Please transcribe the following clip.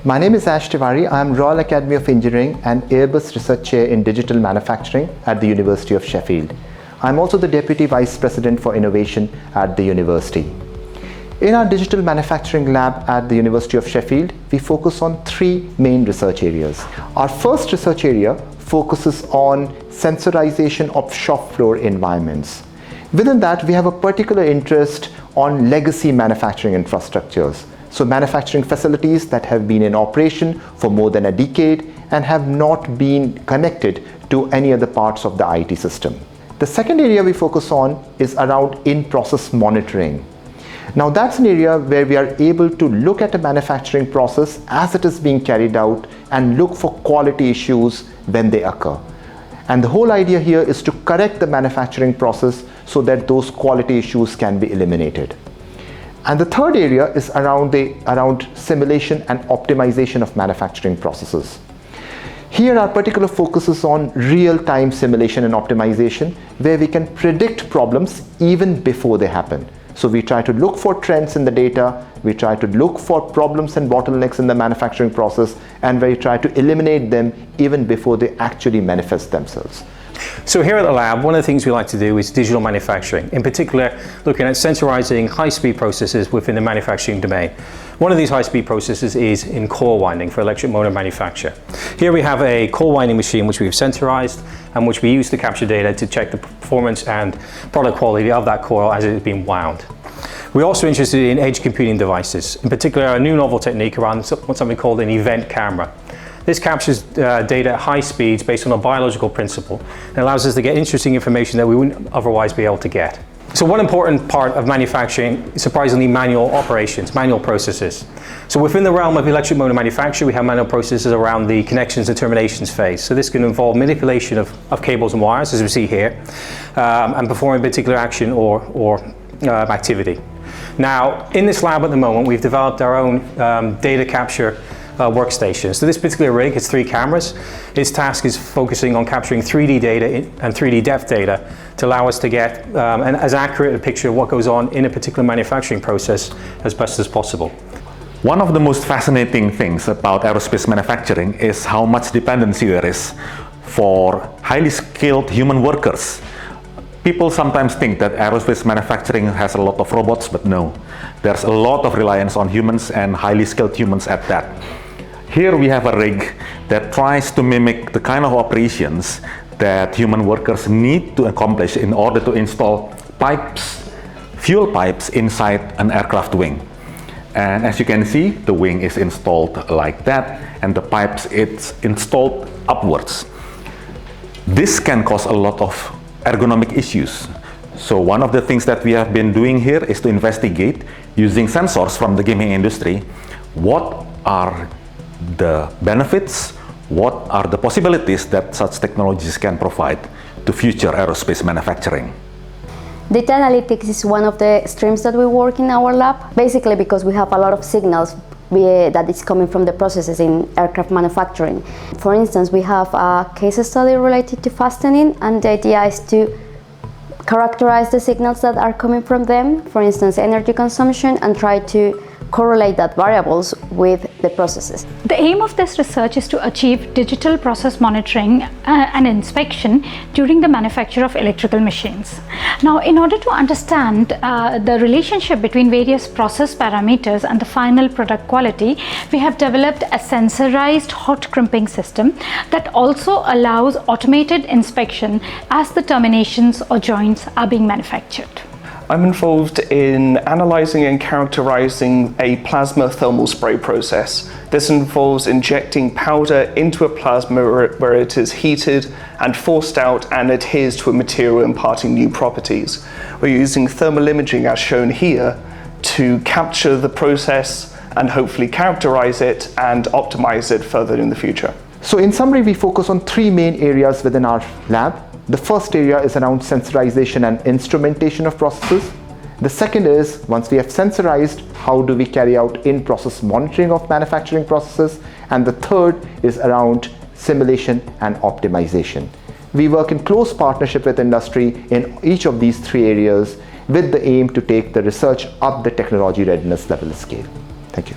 My name is Ash Tiwari. I am Royal Academy of Engineering and Airbus Research Chair in Digital Manufacturing at the University of Sheffield. I am also the Deputy Vice President for Innovation at the university. In our Digital Manufacturing Lab at the University of Sheffield, we focus on three main research areas. Our first research area focuses on sensorization of shop floor environments. Within that, we have a particular interest on legacy manufacturing infrastructures. So manufacturing facilities that have been in operation for more than a decade and have not been connected to any other parts of the IT system. The second area we focus on is around in-process monitoring. Now that's an area where we are able to look at a manufacturing process as it is being carried out and look for quality issues when they occur. And the whole idea here is to correct the manufacturing process so that those quality issues can be eliminated. And the third area is around simulation and optimization of manufacturing processes. Here our particular focus is on real-time simulation and optimization, where we can predict problems even before they happen. So we try to look for trends in the data, we try to look for problems and bottlenecks in the manufacturing process, and we try to eliminate them even before they actually manifest themselves. So here at the lab, one of the things we like to do is digital manufacturing, in particular looking at sensorizing high-speed processes within the manufacturing domain. One of these high-speed processes is in core winding for electric motor manufacture. Here we have a core winding machine which we've sensorized and which we use to capture data to check the performance and product quality of that coil as it is being wound. We're also interested in edge computing devices, in particular a new novel technique around something called an event camera. This captures data at high speeds based on a biological principle and allows us to get interesting information that we wouldn't otherwise be able to get. So one important part of manufacturing is surprisingly manual operations, manual processes. So within the realm of electric motor manufacture, we have manual processes around the connections and terminations phase. So this can involve manipulation of cables and wires, as we see here, and performing a particular action or activity. Now, in this lab at the moment, we've developed our own data capture workstation. So this particular rig has 3 cameras. Its task is focusing on capturing 3D data and 3D depth data to allow us to get as accurate a picture of what goes on in a particular manufacturing process as best as possible. One of the most fascinating things about aerospace manufacturing is how much dependency there is for highly skilled human workers. People sometimes think that aerospace manufacturing has a lot of robots, but no. There's a lot of reliance on humans and highly skilled humans at that. Here we have a rig that tries to mimic the kind of operations that human workers need to accomplish in order to install pipes, fuel pipes inside an aircraft wing. And as you can see, the wing is installed like that, and the pipes it's installed upwards. This can cause a lot of ergonomic issues. So one of the things that we have been doing here is to investigate, using sensors from the gaming industry, what are the benefits, what are the possibilities that such technologies can provide to future aerospace manufacturing. Data analytics is one of the streams that we work in our lab, basically because we have a lot of signals that is coming from the processes in aircraft manufacturing. For instance, we have a case study related to fastening, and the idea is to characterize the signals that are coming from them, for instance energy consumption, and try to correlate that variables with the processes. The aim of this research is to achieve digital process monitoring and inspection during the manufacture of electrical machines. Now, in order to understand the relationship between various process parameters and the final product quality, we have developed a sensorized hot crimping system that also allows automated inspection as the terminations or joints are being manufactured. I'm involved in analysing and characterising a plasma thermal spray process. This involves injecting powder into a plasma where it is heated and forced out and adheres to a material, imparting new properties. We're using thermal imaging, as shown here, to capture the process and hopefully characterise it and optimise it further in the future. So in summary, we focus on 3 main areas within our lab. The first area is around sensorization and instrumentation of processes. The second is, once we have sensorized, how do we carry out in-process monitoring of manufacturing processes? And the third is around simulation and optimization. We work in close partnership with industry in each of these 3 areas with the aim to take the research up the technology readiness level scale. Thank you.